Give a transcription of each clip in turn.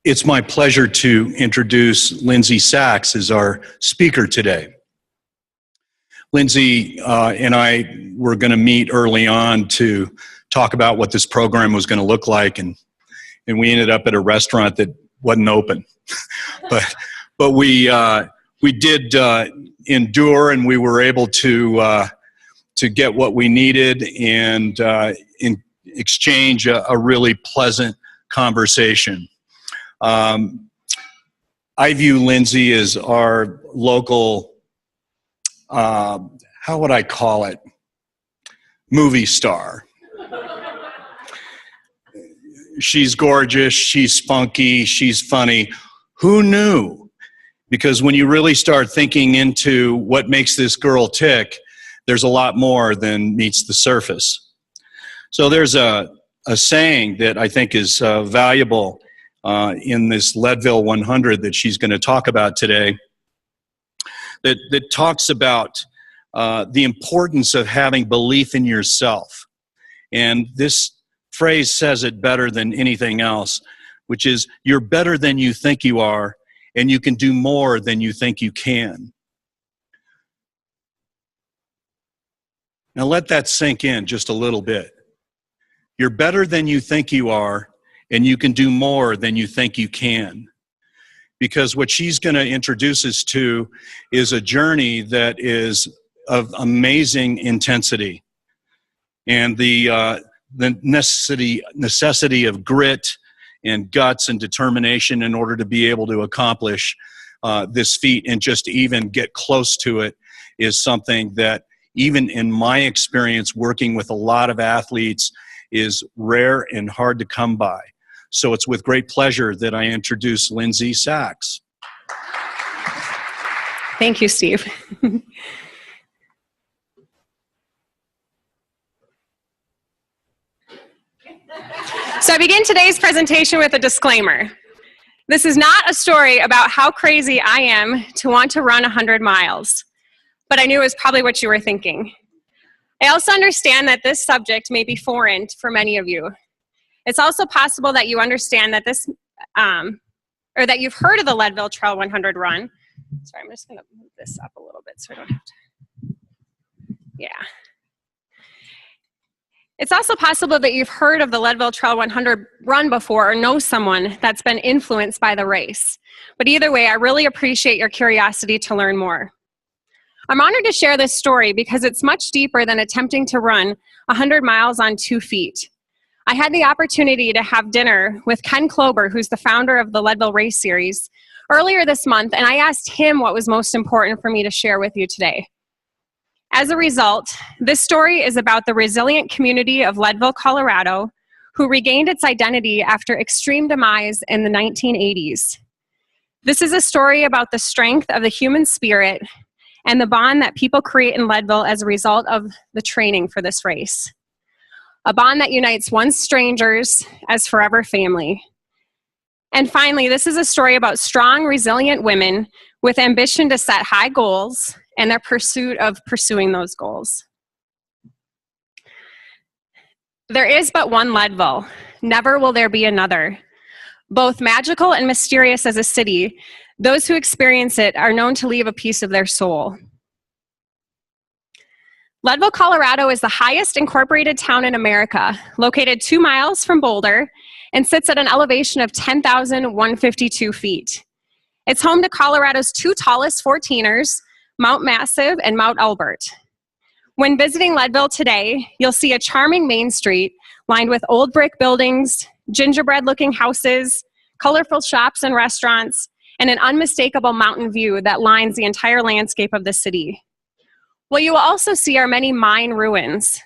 It's my pleasure to introduce Lindsey Sachs as our speaker today. Lindsey and I were going to meet early on to talk about what this program was going to look like, and we ended up at a restaurant that wasn't open. but we did endure, and we were able to get what we needed and in exchange a really pleasant conversation. I view Lindsey as our local, how would I call it, movie star. She's gorgeous, she's spunky, she's funny. Who knew? Because when you really start thinking into what makes this girl tick, there's a lot more than meets the surface. So there's a saying that I think is valuable in this Leadville 100 that she's going to talk about today, that talks about the importance of having belief in yourself. And this phrase says it better than anything else, which is, you're better than you think you are, and you can do more than you think you can. Now let that sink in just a little bit. You're better than you think you are, and you can do more than you think you can. Because what she's going to introduce us to is a journey that is of amazing intensity. And the necessity of grit and guts and determination in order to be able to accomplish this feat and just even get close to it is something that, even in my experience working with a lot of athletes, is rare and hard to come by. So it's with great pleasure that I introduce Lindsey Sachs. Thank you, Steve. So I begin today's presentation with a disclaimer. This is not a story about how crazy I am to want to run 100 miles, but I knew it was probably what you were thinking. I also understand that this subject may be foreign for many of you. It's also possible that you understand that this, or that you've heard of the Leadville Trail 100 run. Sorry, I'm just going to move this up a little bit so I don't have to. Yeah. It's also possible that you've heard of the Leadville Trail 100 run before or know someone that's been influenced by the race. But either way, I really appreciate your curiosity to learn more. I'm honored to share this story because it's much deeper than attempting to run 100 miles on 2 feet. I had the opportunity to have dinner with Ken Klober, who's the founder of the Leadville Race Series, earlier this month, and I asked him what was most important for me to share with you today. As a result, this story is about the resilient community of Leadville, Colorado, who regained its identity after extreme demise in the 1980s. This is a story about the strength of the human spirit and the bond that people create in Leadville as a result of the training for this race. A bond that unites once strangers as forever family. And finally, this is a story about strong, resilient women with ambition to set high goals and their pursuit of pursuing those goals. There is but one Leadville. Never will there be another. Both magical and mysterious as a city, those who experience it are known to leave a piece of their soul. Leadville, Colorado is the highest incorporated town in America, located 2 miles from Boulder, and sits at an elevation of 10,152 feet. It's home to Colorado's 2 tallest 14ers, Mount Massive and Mount Elbert. When visiting Leadville today, you'll see a charming main street lined with old brick buildings, gingerbread-looking houses, colorful shops and restaurants, and an unmistakable mountain view that lines the entire landscape of the city. What you will also see are many mine ruins,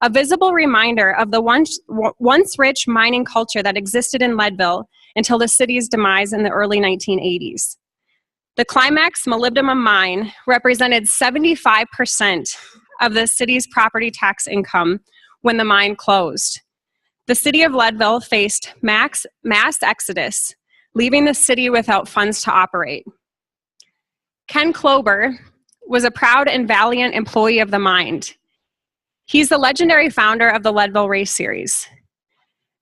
a visible reminder of the once rich mining culture that existed in Leadville until the city's demise in the early 1980s. The Climax molybdenum mine represented 75% of the city's property tax income when the mine closed. The city of Leadville faced mass exodus, leaving the city without funds to operate. Ken Klober was a proud and valiant employee of the mine. He's the legendary founder of the Leadville Race Series.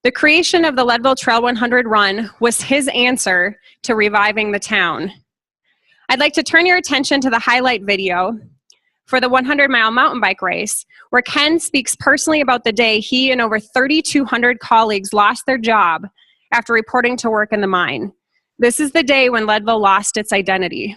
The creation of the Leadville Trail 100 run was his answer to reviving the town. I'd like to turn your attention to the highlight video for the 100-mile mountain bike race, where Ken speaks personally about the day he and over 3,200 colleagues lost their job after reporting to work in the mine. This is the day when Leadville lost its identity.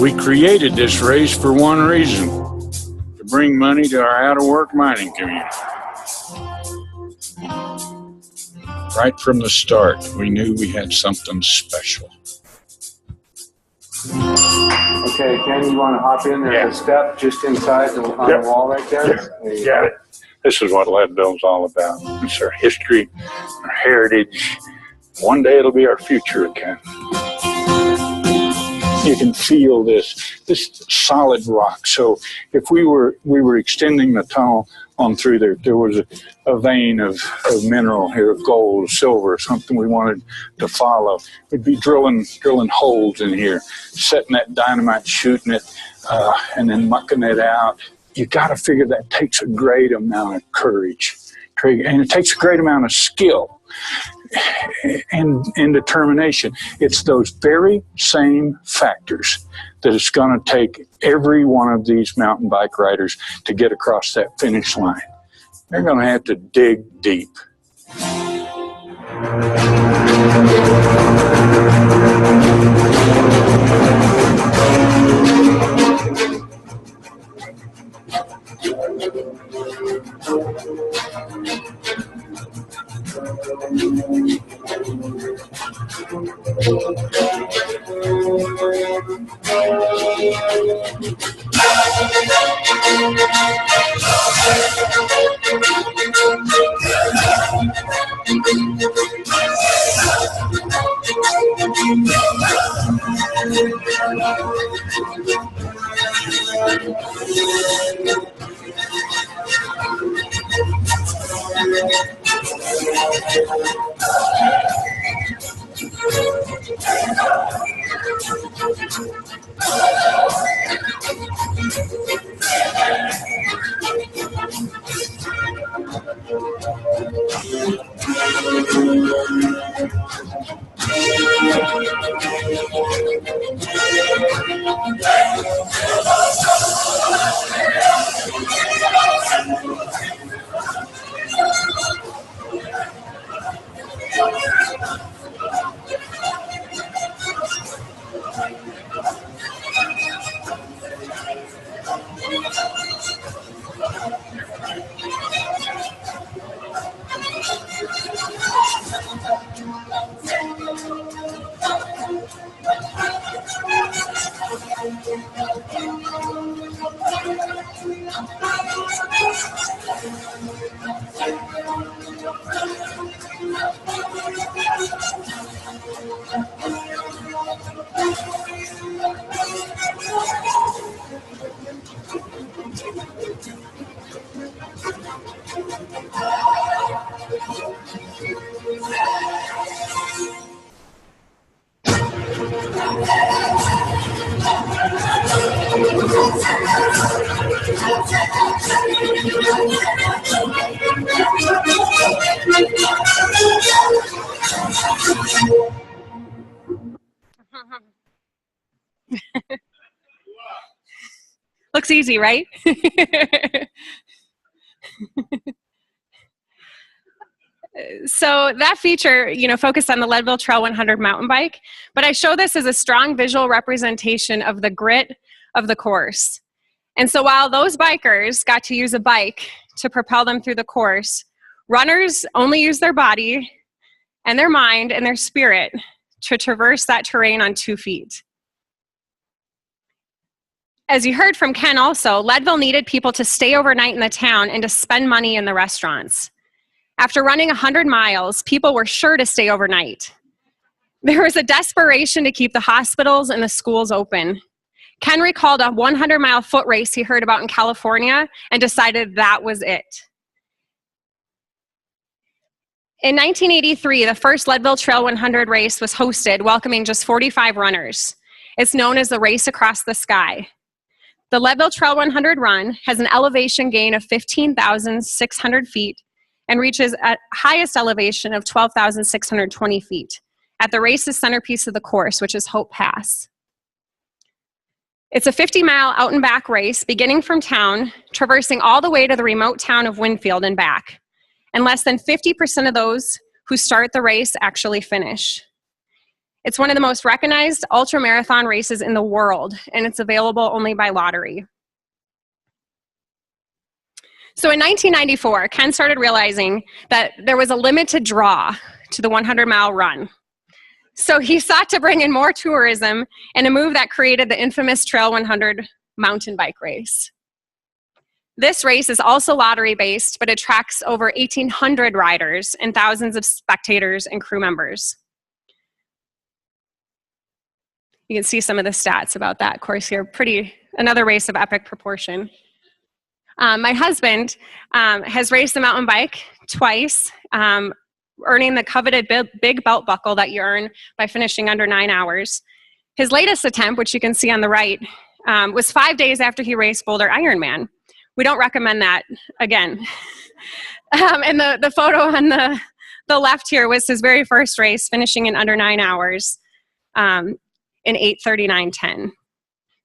We created this race for one reason, to bring money to our out-of-work mining community. Right from the start, we knew we had something special. Okay, Ken, you want to hop in? There's a step just inside the, on the wall right there. You got it. This is what Leadville's all about. It's our history, our heritage. One day it'll be our future again. You can feel this solid rock. So if we were extending the tunnel on through there was a vein of mineral here, gold, silver, something we wanted to follow. We'd be drilling holes in here, setting that dynamite, shooting it, and then mucking it out. You got to figure that takes a great amount of courage, and it takes a great amount of skill and determination. It's those very same factors that it's going to take every one of these mountain bike riders to get across that finish line. They're going to have to dig deep. Looks easy, right? So that feature, focused on the Leadville Trail 100 mountain bike, but I show this as a strong visual representation of the grit of the course. And so while those bikers got to use a bike to propel them through the course, runners only use their body and their mind and their spirit to traverse that terrain on 2 feet. As you heard from Ken also, Leadville needed people to stay overnight in the town and to spend money in the restaurants. After running 100 miles, people were sure to stay overnight. There was a desperation to keep the hospitals and the schools open. Ken recalled a 100-mile foot race he heard about in California and decided that was it. In 1983, the first Leadville Trail 100 race was hosted, welcoming just 45 runners. It's known as the Race Across the Sky. The Leadville Trail 100 run has an elevation gain of 15,600 feet and reaches a highest elevation of 12,620 feet at the race's centerpiece of the course, which is Hope Pass. It's a 50-mile out and back race beginning from town, traversing all the way to the remote town of Winfield and back. And less than 50% of those who start the race actually finish. It's one of the most recognized ultramarathon races in the world, and it's available only by lottery. So in 1994, Ken started realizing that there was a limited draw to the 100-mile run. So he sought to bring in more tourism in a move that created the infamous Trail 100 mountain bike race. This race is also lottery-based, but attracts over 1,800 riders and thousands of spectators and crew members. You can see some of the stats about that course here. Another race of epic proportion. My husband has raced the mountain bike twice, earning the coveted big belt buckle that you earn by finishing under 9 hours. His latest attempt, which you can see on the right, was 5 days after he raced Boulder Ironman. We don't recommend that again. And the photo on the left here was his very first race, finishing in under 9 hours in 8:39:10.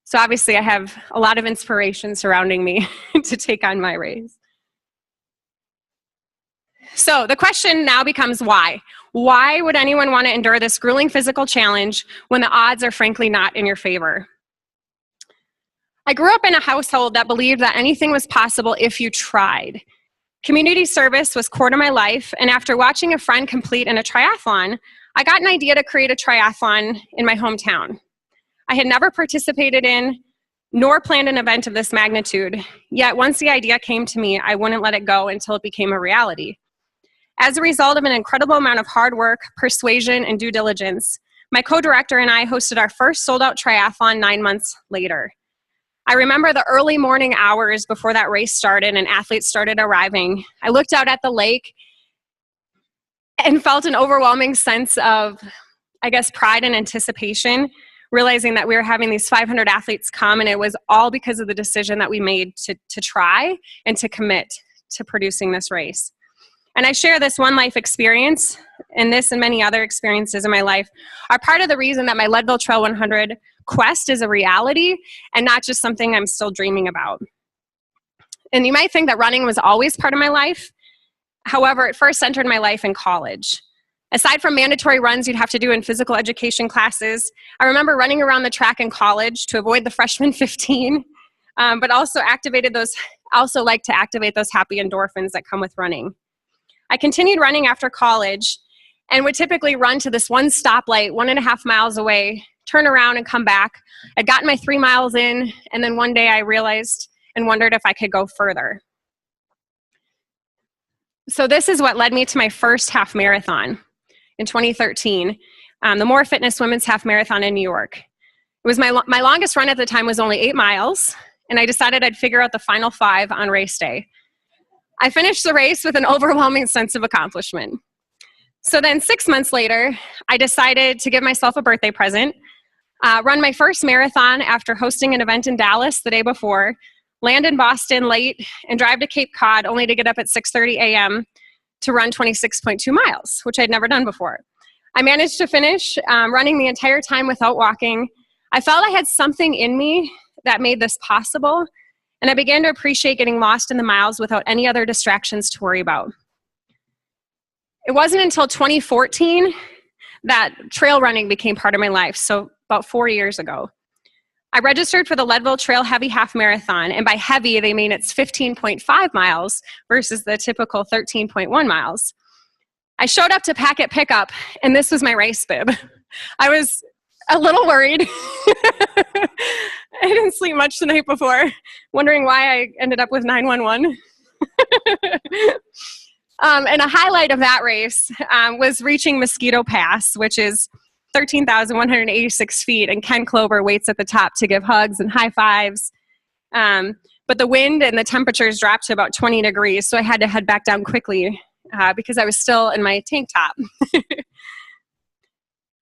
So obviously I have a lot of inspiration surrounding me to take on my race. So the question now becomes why? Why would anyone want to endure this grueling physical challenge when the odds are frankly not in your favor? I grew up in a household that believed that anything was possible if you tried. Community service was core to my life, and after watching a friend complete in a triathlon, I got an idea to create a triathlon in my hometown. I had never participated in nor planned an event of this magnitude, yet once the idea came to me, I wouldn't let it go until it became a reality. As a result of an incredible amount of hard work, persuasion, and due diligence, my co-director and I hosted our first sold-out triathlon 9 months later. I remember the early morning hours before that race started and athletes started arriving. I looked out at the lake and felt an overwhelming sense of, pride and anticipation, realizing that we were having these 500 athletes come, and it was all because of the decision that we made to try and to commit to producing this race. And I share this one life experience, and this and many other experiences in my life are part of the reason that my Leadville Trail 100 quest is a reality and not just something I'm still dreaming about. And you might think that running was always part of my life. However, it first entered my life in college. Aside from mandatory runs you'd have to do in physical education classes, I remember running around the track in college to avoid the freshman 15, but also like to activate those happy endorphins that come with running. I continued running after college and would typically run to this one stoplight 1.5 miles away, turn around and come back. I'd gotten my 3 miles in, and then one day I realized and wondered if I could go further. So this is what led me to my first half marathon in 2013, the More Fitness Women's Half Marathon in New York. It was my longest run at the time was only 8 miles, and I decided I'd figure out the final 5 on race day. I finished the race with an overwhelming sense of accomplishment. So then 6 months later, I decided to give myself a birthday present, run my first marathon after hosting an event in Dallas the day before, land in Boston late, and drive to Cape Cod only to get up at 6:30 a.m. to run 26.2 miles, which I'd never done before. I managed to finish running the entire time without walking. I felt I had something in me that made this possible, and I began to appreciate getting lost in the miles without any other distractions to worry about. It wasn't until 2014 that trail running became part of my life, so about 4 years ago. I registered for the Leadville Trail Heavy Half Marathon, and by heavy, they mean it's 15.5 miles versus the typical 13.1 miles. I showed up to packet pickup, and this was my race bib. I was a little worried. I didn't sleep much the night before, wondering why I ended up with 911. And a highlight of that race was reaching Mosquito Pass, which is 13,186 feet, and Ken Clover waits at the top to give hugs and high fives. But the wind and the temperatures dropped to about 20 degrees, so I had to head back down quickly because I was still in my tank top.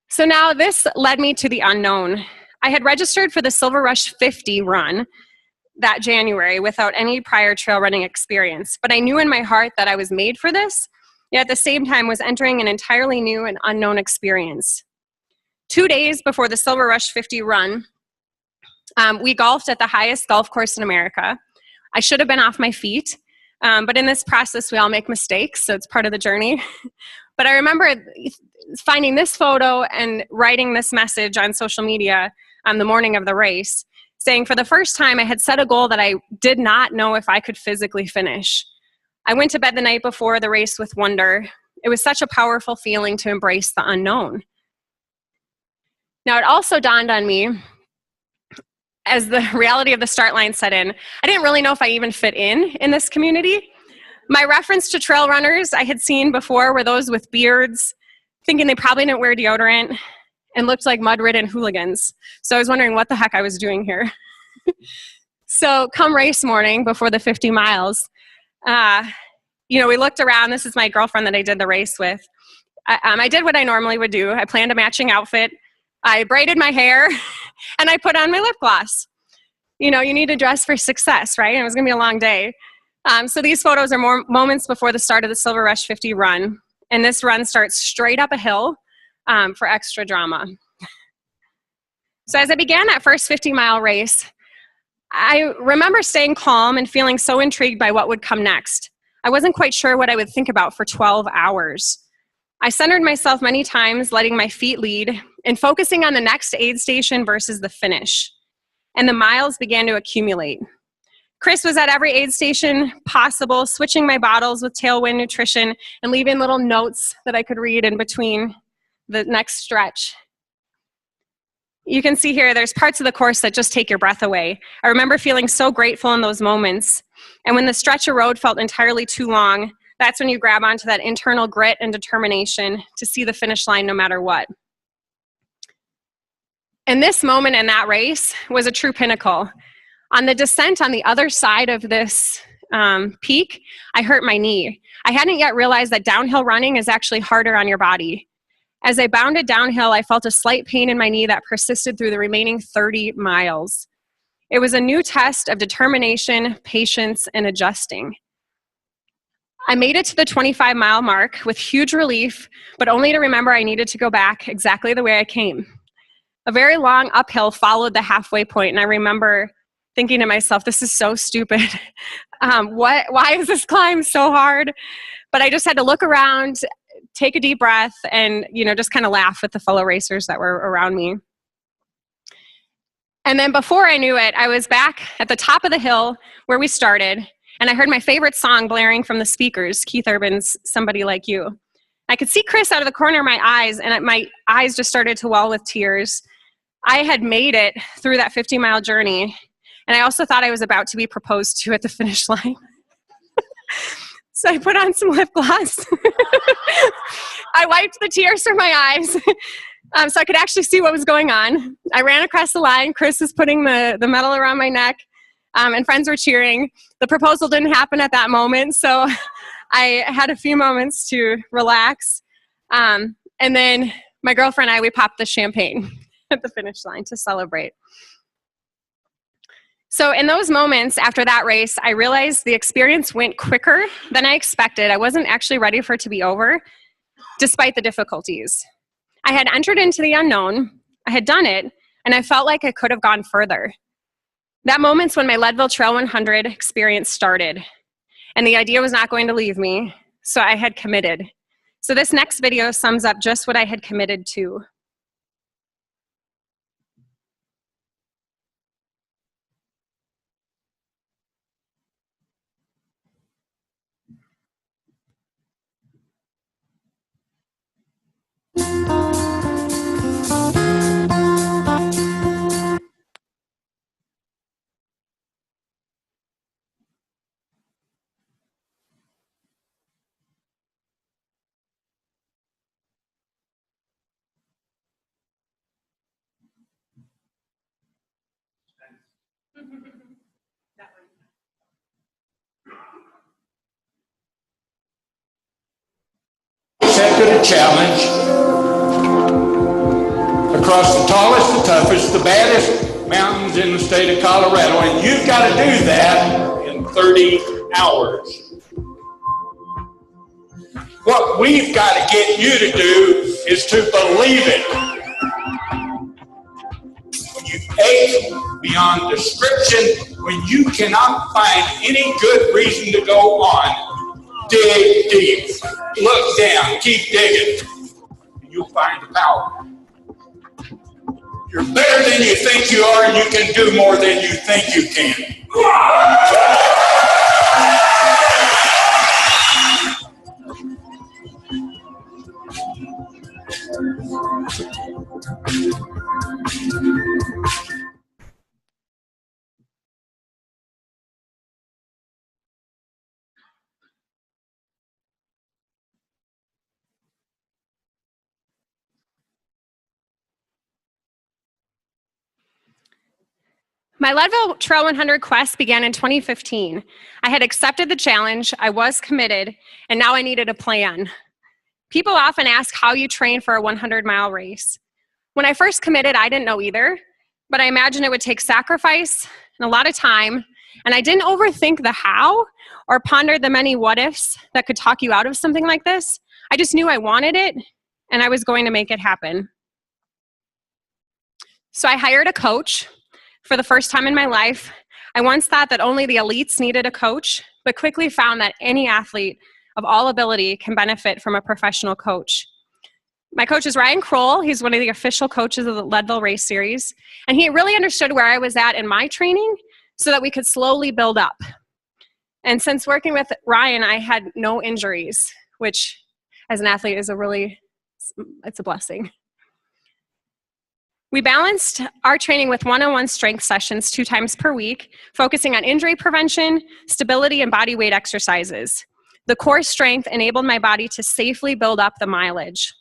So now this led me to the unknown. I had registered for the Silver Rush 50 run that January without any prior trail running experience, but I knew in my heart that I was made for this, yet at the same time was entering an entirely new and unknown experience. 2 days before the Silver Rush 50 run, we golfed at the highest golf course in America. I should have been off my feet, but in this process we all make mistakes, so it's part of the journey. But I remember finding this photo and writing this message on social media on the morning of the race, saying for the first time I had set a goal that I did not know if I could physically finish. I went to bed the night before the race with wonder. It was such a powerful feeling to embrace the unknown. Now it also dawned on me as the reality of the start line set in, I didn't really know if I even fit in this community. My reference to trail runners I had seen before were those with beards, thinking they probably didn't wear deodorant, and looked like mud-ridden hooligans. So I was wondering what the heck I was doing here. So come race morning before the 50 miles, we looked around. This is my girlfriend that I did the race with. I did what I normally would do. I planned a matching outfit. I braided my hair, and I put on my lip gloss. You need to dress for success, right? And it was going to be a long day. So these photos are more moments before the start of the Silver Rush 50 run. And this run starts straight up a hill for extra drama. So as I began that first 50-mile race, I remember staying calm and feeling so intrigued by what would come next. I wasn't quite sure what I would think about for 12 hours. I centered myself many times, letting my feet lead and focusing on the next aid station versus the finish. And the miles began to accumulate. Chris was at every aid station possible, switching my bottles with Tailwind Nutrition and leaving little notes that I could read in between the next stretch. You can see here, there's parts of the course that just take your breath away. I remember feeling so grateful in those moments. And when the stretch of road felt entirely too long, that's when you grab onto that internal grit and determination to see the finish line no matter what. And this moment in that race was a true pinnacle. On the descent on the other side of this peak, I hurt my knee. I hadn't yet realized that downhill running is actually harder on your body. As I bounded downhill, I felt a slight pain in my knee that persisted through the remaining 30 miles. It was a new test of determination, patience, and adjusting. I made it to the 25-mile mark with huge relief, but only to remember I needed to go back exactly the way I came. A very long uphill followed the halfway point, and I remember thinking to myself, this is so stupid. Why is this climb so hard? But I just had to look around, take a deep breath, and just kind of laugh with the fellow racers that were around me. And then before I knew it, I was back at the top of the hill where we started, and I heard my favorite song blaring from the speakers, Keith Urban's Somebody Like You. I could see Chris out of the corner of my eyes, and my eyes just started to well with tears. I had made it through that 50-mile journey, and I also thought I was about to be proposed to at the finish line. So I put on some lip gloss. I wiped the tears from my eyes so I could actually see what was going on. I ran across the line. Chris was putting the medal around my neck, and friends were cheering. The proposal didn't happen at that moment, so I had a few moments to relax. And then my girlfriend and I, we popped the champagne at the finish line to celebrate. So in those moments after that race, I realized the experience went quicker than I expected. I wasn't actually ready for it to be over, despite the difficulties. I had entered into the unknown, I had done it, and I felt like I could have gone further. That moment's when my Leadville Trail 100 experience started, and the idea was not going to leave me, so I had committed. So this next video sums up just what I had committed to. challenge across the tallest, the toughest, the baddest mountains in the state of Colorado, and you've got to do that in 30 hours. What we've got to get you to do is to believe it. When you ache beyond description, when you cannot find any good reason to go on, dig deep, look down, keep digging, and you'll find the power. You're better than you think you are, and you can do more than you think you can. My Leadville Trail 100 quest began in 2015. I had accepted the challenge, I was committed, and now I needed a plan. People often ask how you train for a 100-mile race. When I first committed, I didn't know either, but I imagined it would take sacrifice and a lot of time, and I didn't overthink the how or ponder the many what-ifs that could talk you out of something like this. I just knew I wanted it, and I was going to make it happen. So I hired a coach. For the first time in my life, I once thought that only the elites needed a coach, but quickly found that any athlete of all ability can benefit from a professional coach. My coach is Ryan Kroll. He's one of the official coaches of the Leadville Race Series, and he really understood where I was at in my training so that we could slowly build up. And since working with Ryan, I had no injuries, which as an athlete is it's a blessing. We balanced our training with one-on-one strength sessions 2 times per week, focusing on injury prevention, stability, and body weight exercises. The core strength enabled my body to safely build up the mileage.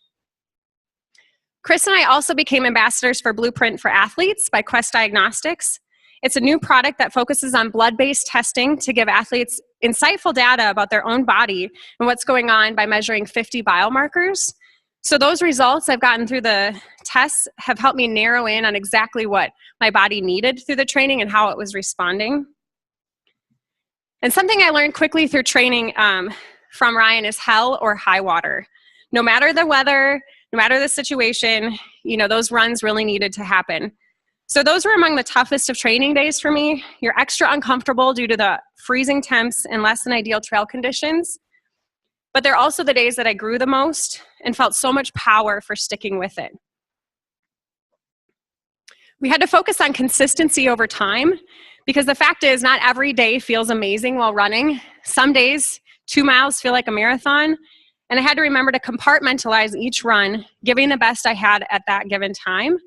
Chris and I also became ambassadors for Blueprint for Athletes by Quest Diagnostics. It's a new product that focuses on blood-based testing to give athletes insightful data about their own body and what's going on by measuring 50 biomarkers. So those results I've gotten through the tests have helped me narrow in on exactly what my body needed through the training and how it was responding. And something I learned quickly through training from Ryan is hell or high water. No matter the weather, no matter the situation, those runs really needed to happen. So those were among the toughest of training days for me. You're extra uncomfortable due to the freezing temps and less than ideal trail conditions. But they're also the days that I grew the most and felt so much power for sticking with it. We had to focus on consistency over time because the fact is not every day feels amazing while running. Some days, 2 miles feel like a marathon, and I had to remember to compartmentalize each run, giving the best I had at that given time.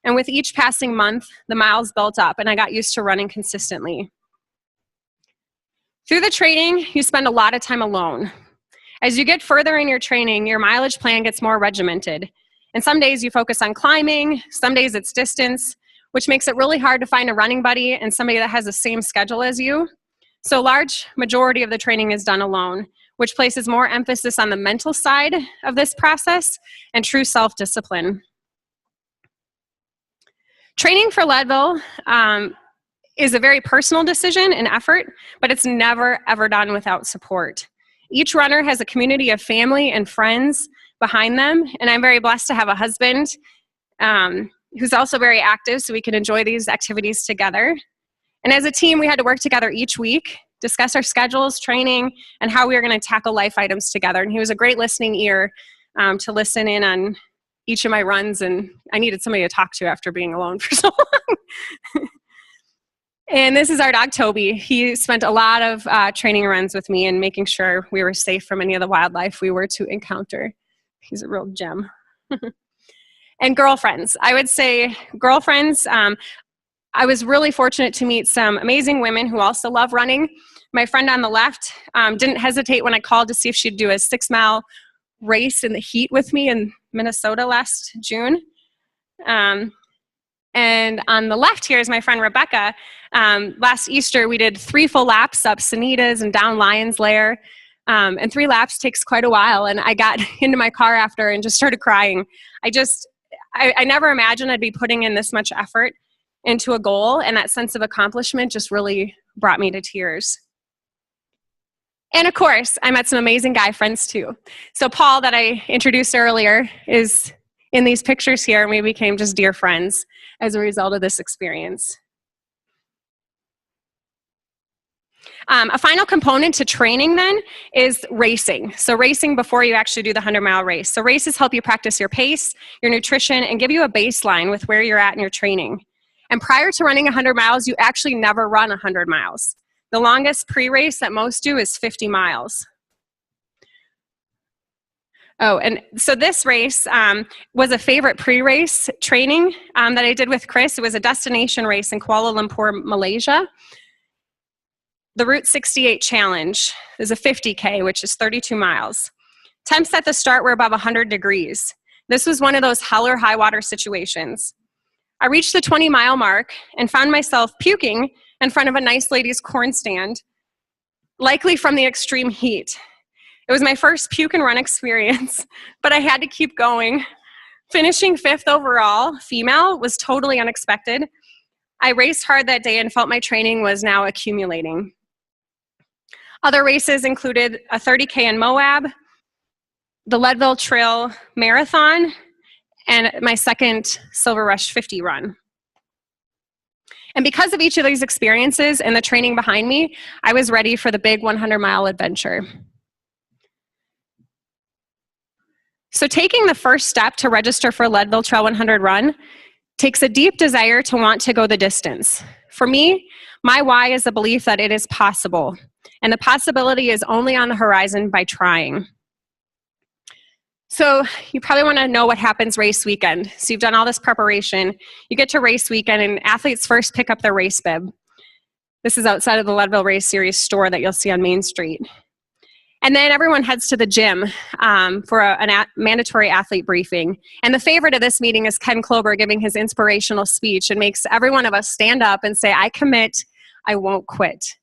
And with each passing month, the miles built up and I got used to running consistently. Through the training, you spend a lot of time alone. As you get further in your training, your mileage plan gets more regimented. And some days you focus on climbing, some days it's distance, which makes it really hard to find a running buddy and somebody that has the same schedule as you. So a large majority of the training is done alone, which places more emphasis on the mental side of this process and true self-discipline. Training for Leadville is a very personal decision and effort, but it's never, ever done without support. Each runner has a community of family and friends behind them, and I'm very blessed to have a husband who's also very active so we can enjoy these activities together. And as a team, we had to work together each week, discuss our schedules, training, and how we were going to tackle life items together. And he was a great listening ear to listen in on each of my runs, and I needed somebody to talk to after being alone for so long. And this is our dog, Toby. He spent a lot of training runs with me and making sure we were safe from any of the wildlife we were to encounter. He's a real gem. And girlfriends. I would say girlfriends. I was really fortunate to meet some amazing women who also love running. My friend on the left didn't hesitate when I called to see if she'd do a 6-mile race in the heat with me in Minnesota last June. And on the left here is my friend Rebecca. Last Easter, we did 3 full laps up Sanitas and down Lion's Lair. And 3 laps takes quite a while. And I got into my car after and just started crying. I never imagined I'd be putting in this much effort into a goal, and that sense of accomplishment just really brought me to tears. And of course, I met some amazing guy friends too. So Paul, that I introduced earlier, is in these pictures here, and we became just dear friends as a result of this experience. A final component to training then is racing. So racing before you actually do the 100-mile race. So races help you practice your pace, your nutrition, and give you a baseline with where you're at in your training. And prior to running 100 miles, you actually never run 100 miles. The longest pre-race that most do is 50 miles. Oh, and so this race was a favorite pre-race training that I did with Chris. It was a destination race in Kuala Lumpur, Malaysia. The Route 68 Challenge is a 50K, which is 32 miles. Temps at the start were above 100 degrees. This was one of those hell or high water situations. I reached the 20-mile mark and found myself puking in front of a nice lady's corn stand, likely from the extreme heat. It was my first puke and run experience, but I had to keep going. Finishing 5th overall, female, was totally unexpected. I raced hard that day and felt my training was now accumulating. Other races included a 30K in Moab, the Leadville Trail Marathon, and my second Silver Rush 50 run. And because of each of these experiences and the training behind me, I was ready for the big 100-mile adventure. So taking the first step to register for Leadville Trail 100 Run takes a deep desire to want to go the distance. For me, my why is the belief that it is possible, and the possibility is only on the horizon by trying. So you probably want to know what happens race weekend. So you've done all this preparation. You get to race weekend, and athletes first pick up their race bib. This is outside of the Leadville Race Series store that you'll see on Main Street. And then everyone heads to the gym for a mandatory athlete briefing. And the favorite of this meeting is Ken Klober giving his inspirational speech, and makes every one of us stand up and say, "I commit, I won't quit."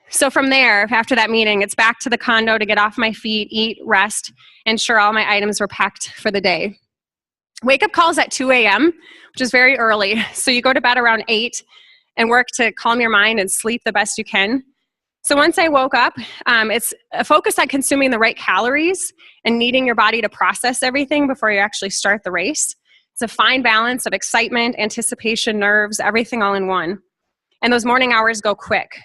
So from there, after that meeting, it's back to the condo to get off my feet, eat, rest, ensure all my items were packed for the day. Wake-up calls at 2 a.m., which is very early. So you go to bed around 8 and work to calm your mind and sleep the best you can. So once I woke up, it's a focus on consuming the right calories and needing your body to process everything before you actually start the race. It's a fine balance of excitement, anticipation, nerves, everything all in one. And those morning hours go quick.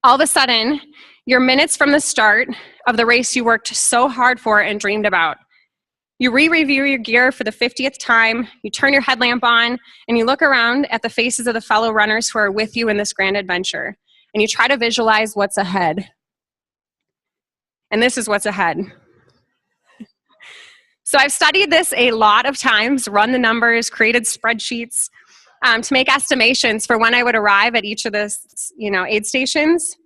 All of a sudden, you're minutes from the start of the race you worked so hard for and dreamed about. You re-review your gear for the 50th time, you turn your headlamp on, and you look around at the faces of the fellow runners who are with you in this grand adventure. And you try to visualize what's ahead. And this is what's ahead. So I've studied this a lot of times, run the numbers, created spreadsheets to make estimations for when I would arrive at each of the aid stations.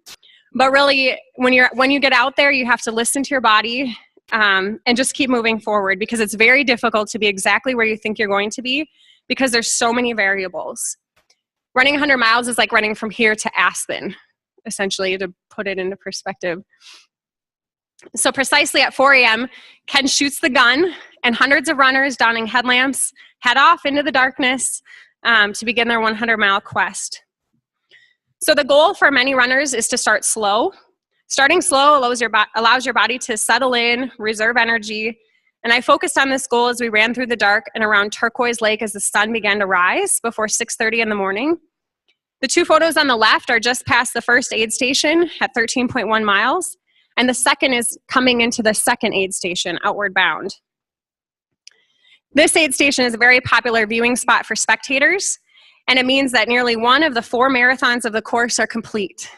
But really, when you get out there, you have to listen to your body and just keep moving forward, because it's very difficult to be exactly where you think you're going to be because there's so many variables. Running 100 miles is like running from here to Aspen, essentially, to put it into perspective. So precisely at 4 a.m., Ken shoots the gun, and hundreds of runners donning headlamps head off into the darkness to begin their 100-mile quest. So the goal for many runners is to start slow. Starting slow allows your body to settle in, reserve energy. And I focused on this goal as we ran through the dark and around Turquoise Lake as the sun began to rise before 6:30 in the morning. The 2 photos on the left are just past the first aid station at 13.1 miles, and the second is coming into the second aid station, outward bound. This aid station is a very popular viewing spot for spectators, and it means that nearly 1 of the 4 marathons of the course are complete.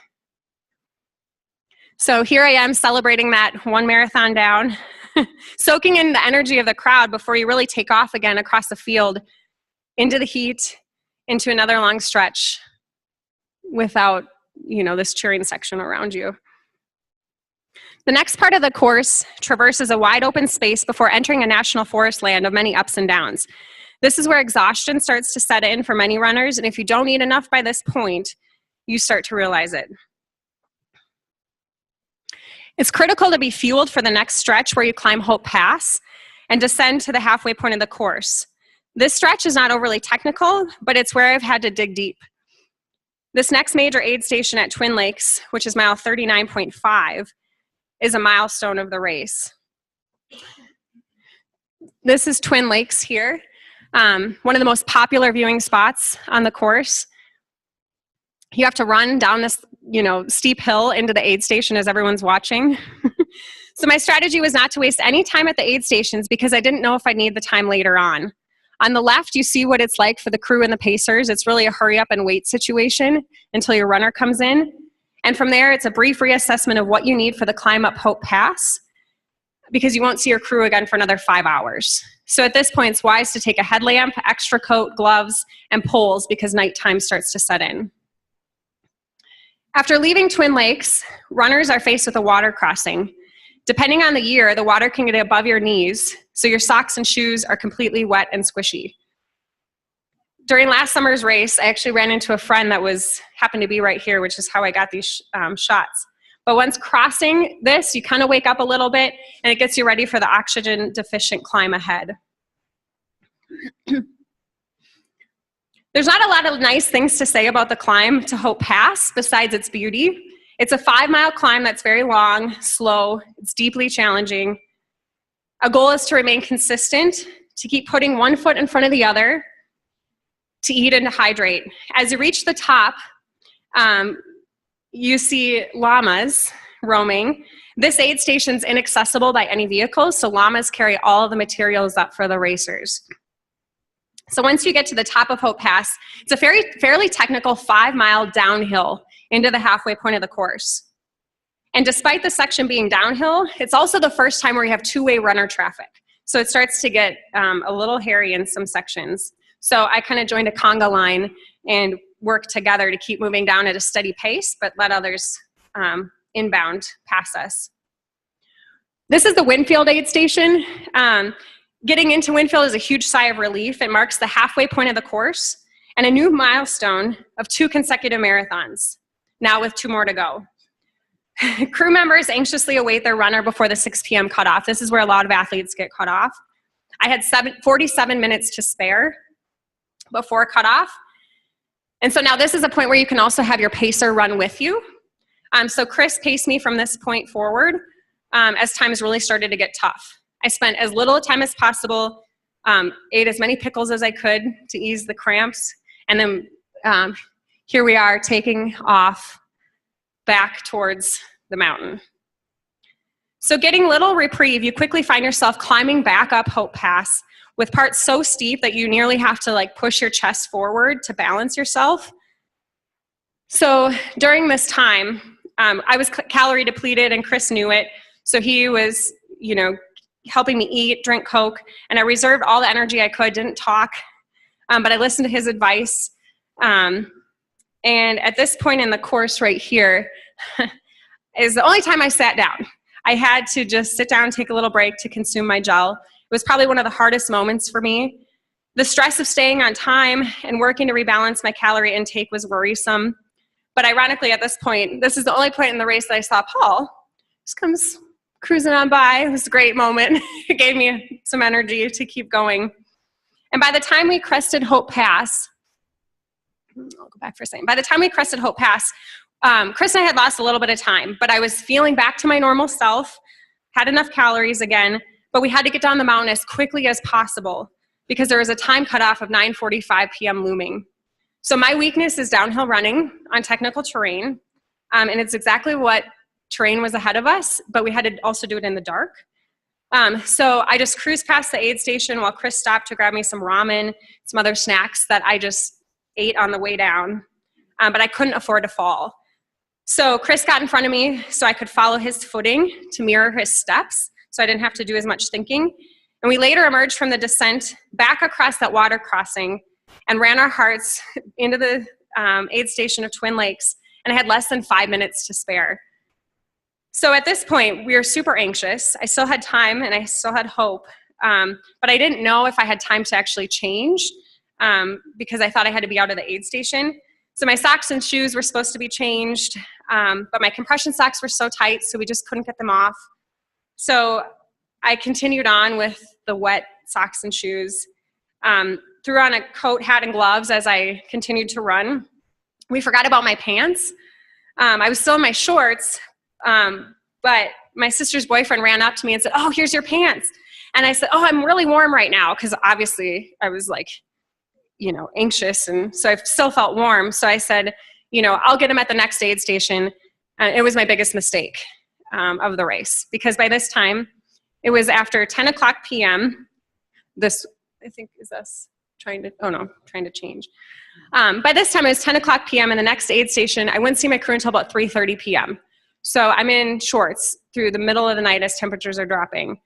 So here I am celebrating that 1 marathon down, soaking in the energy of the crowd before you really take off again across the field, into the heat, into another long stretch without, this cheering section around you. The next part of the course traverses a wide open space before entering a national forest land of many ups and downs. This is where exhaustion starts to set in for many runners, and if you don't eat enough by this point, you start to realize it. It's critical to be fueled for the next stretch where you climb Hope Pass and descend to the halfway point of the course. This stretch is not overly technical, but it's where I've had to dig deep. This next major aid station at Twin Lakes, which is mile 39.5, is a milestone of the race. This is Twin Lakes here, one of the most popular viewing spots on the course. You have to run down this, steep hill into the aid station as everyone's watching. So my strategy was not to waste any time at the aid stations because I didn't know if I'd need the time later on. On the left, you see what it's like for the crew and the pacers. It's really a hurry up and wait situation until your runner comes in. And from there, it's a brief reassessment of what you need for the climb up Hope Pass, because you won't see your crew again for another 5 hours. So at this point, it's wise to take a headlamp, extra coat, gloves, and poles because nighttime starts to set in. After leaving Twin Lakes, runners are faced with a water crossing. Depending on the year, the water can get above your knees, so your socks and shoes are completely wet and squishy. During last summer's race, I actually ran into a friend that happened to be right here, which is how I got these shots. But once crossing this, you kind of wake up a little bit, and it gets you ready for the oxygen-deficient climb ahead. There's not a lot of nice things to say about the climb to Hope Pass besides its beauty. It's a 5-mile climb that's very long, slow, it's deeply challenging. A goal is to remain consistent, to keep putting one foot in front of the other, to eat and to hydrate. As you reach the top, you see llamas roaming. This aid station's inaccessible by any vehicle, so llamas carry all of the materials up for the racers. So once you get to the top of Hope Pass, it's a fairly technical 5-mile downhill into the halfway point of the course. And despite the section being downhill, it's also the first time where you have two-way runner traffic. So it starts to get a little hairy in some sections. So I kind of joined a conga line and worked together to keep moving down at a steady pace, but let others inbound pass us. This is the Winfield aid station. Getting into Winfield is a huge sigh of relief. It marks the halfway point of the course and a new milestone of 2 consecutive marathons, now with 2 more to go. Crew members anxiously await their runner before the 6 p.m. cutoff. This is where a lot of athletes get cut off. I had 47 minutes to spare before cutoff. And so now this is a point where you can also have your pacer run with you. So Chris paced me from this point forward as times really started to get tough. I spent as little time as possible, ate as many pickles as I could to ease the cramps, and then here we are taking off back towards the mountain. So getting little reprieve, you quickly find yourself climbing back up Hope Pass with parts so steep that you nearly have to push your chest forward to balance yourself. So during this time, I was calorie depleted and Chris knew it. So he was, helping me eat, drink Coke, and I reserved all the energy I could, didn't talk, but I listened to his advice. And at this point in the course right here is the only time I sat down. I had to just sit down, take a little break to consume my gel. It was probably one of the hardest moments for me. The stress of staying on time and working to rebalance my calorie intake was worrisome. But ironically, at this point, this is the only point in the race that I saw Paul. Just comes cruising on by. It was a great moment. It gave me some energy to keep going. And by the time we crested Hope Pass, I'll go back for a second. By the time we crested Hope Pass, Chris and I had lost a little bit of time, but I was feeling back to my normal self, had enough calories again, but we had to get down the mountain as quickly as possible because there was a time cutoff of 9:45 p.m. looming. So my weakness is downhill running on technical terrain, and it's exactly what terrain was ahead of us, but we had to also do it in the dark. So I just cruised past the aid station while Chris stopped to grab me some ramen, some other snacks that I just ate on the way down, but I couldn't afford to fall. So Chris got in front of me so I could follow his footing to mirror his steps, so I didn't have to do as much thinking. And we later emerged from the descent back across that water crossing and ran our hearts into the aid station of Twin Lakes, and I had less than 5 minutes to spare. So at this point, we were super anxious. I still had time and I still had hope, but I didn't know if I had time to actually change because I thought I had to be out of the aid station. So my socks and shoes were supposed to be changed. but my compression socks were so tight, so we just couldn't get them off. So I continued on with the wet socks and shoes, threw on a coat, hat, and gloves as I continued to run. We forgot about my pants. I was still in my shorts, but my sister's boyfriend ran up to me and said, "Oh, here's your pants." And I said, "Oh, I'm really warm right now," because obviously I was like, anxious, and so I still felt warm. So I said, "I'll get them at the next aid station." And it was my biggest mistake of the race, because by this time, it was after 10 o'clock p.m. This, I think, is us trying to change. By this time, it was 10 o'clock p.m. and the next aid station, I wouldn't see my crew until about 3:30 p.m. So I'm in shorts through the middle of the night as temperatures are dropping.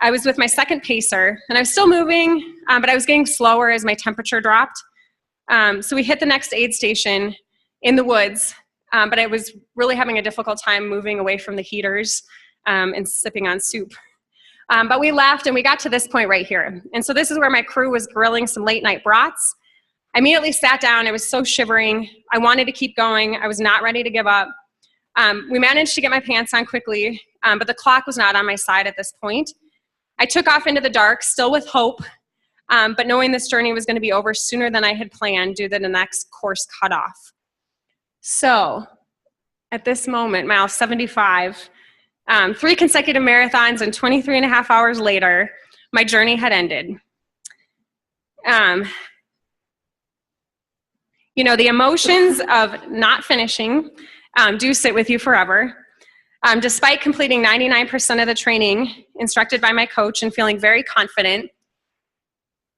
I was with my second pacer, and I was still moving, but I was getting slower as my temperature dropped. So we hit the next aid station in the woods, but I was really having a difficult time moving away from the heaters and sipping on soup. But we left, and we got to this point right here. And so this is where my crew was grilling some late night brats. I immediately sat down. I was so shivering. I wanted to keep going. I was not ready to give up. We managed to get my pants on quickly, but the clock was not on my side at this point. I took off into the dark, still with hope, but knowing this journey was going to be over sooner than I had planned due to the next course cutoff. So at this moment, mile 75, 3 consecutive marathons and 23 and a half hours later, my journey had ended. The emotions of not finishing do sit with you forever. Despite completing 99% of the training instructed by my coach and feeling very confident,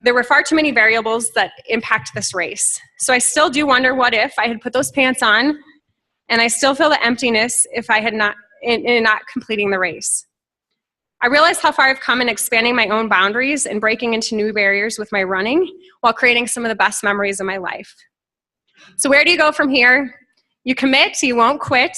there were far too many variables that impact this race. So I still do wonder what if I had put those pants on, and I still feel the emptiness if I had not completing the race. I realize how far I've come in expanding my own boundaries and breaking into new barriers with my running while creating some of the best memories of my life. So where do you go from here? You commit, you won't quit.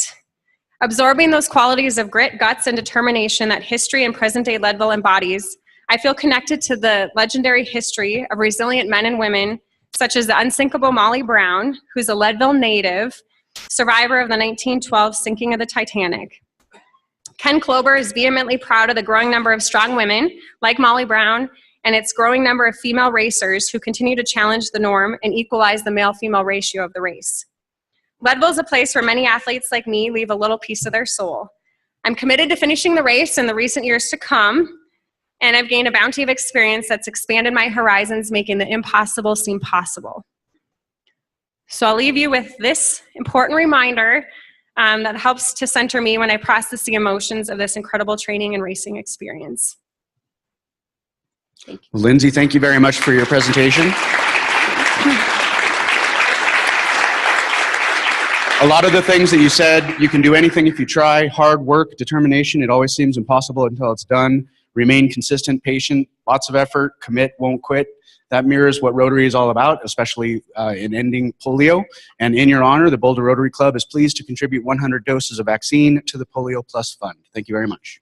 Absorbing those qualities of grit, guts, and determination that history and present-day Leadville embodies, I feel connected to the legendary history of resilient men and women, such as the unsinkable Molly Brown, who's a Leadville native, survivor of the 1912 sinking of the Titanic. Ken Klober is vehemently proud of the growing number of strong women, like Molly Brown, and its growing number of female racers who continue to challenge the norm and equalize the male-female ratio of the race. Leadville is a place where many athletes like me leave a little piece of their soul. I'm committed to finishing the race in the recent years to come, and I've gained a bounty of experience that's expanded my horizons, making the impossible seem possible. So I'll leave you with this important reminder that helps to center me when I process the emotions of this incredible training and racing experience. Thank you. Lindsey, thank you very much for your presentation. A lot of the things that you said, you can do anything if you try. Hard work, determination, it always seems impossible until it's done. Remain consistent, patient, lots of effort, commit, won't quit. That mirrors what Rotary is all about, especially in ending polio. And in your honor, the Boulder Rotary Club is pleased to contribute 100 doses of vaccine to the Polio Plus Fund. Thank you very much.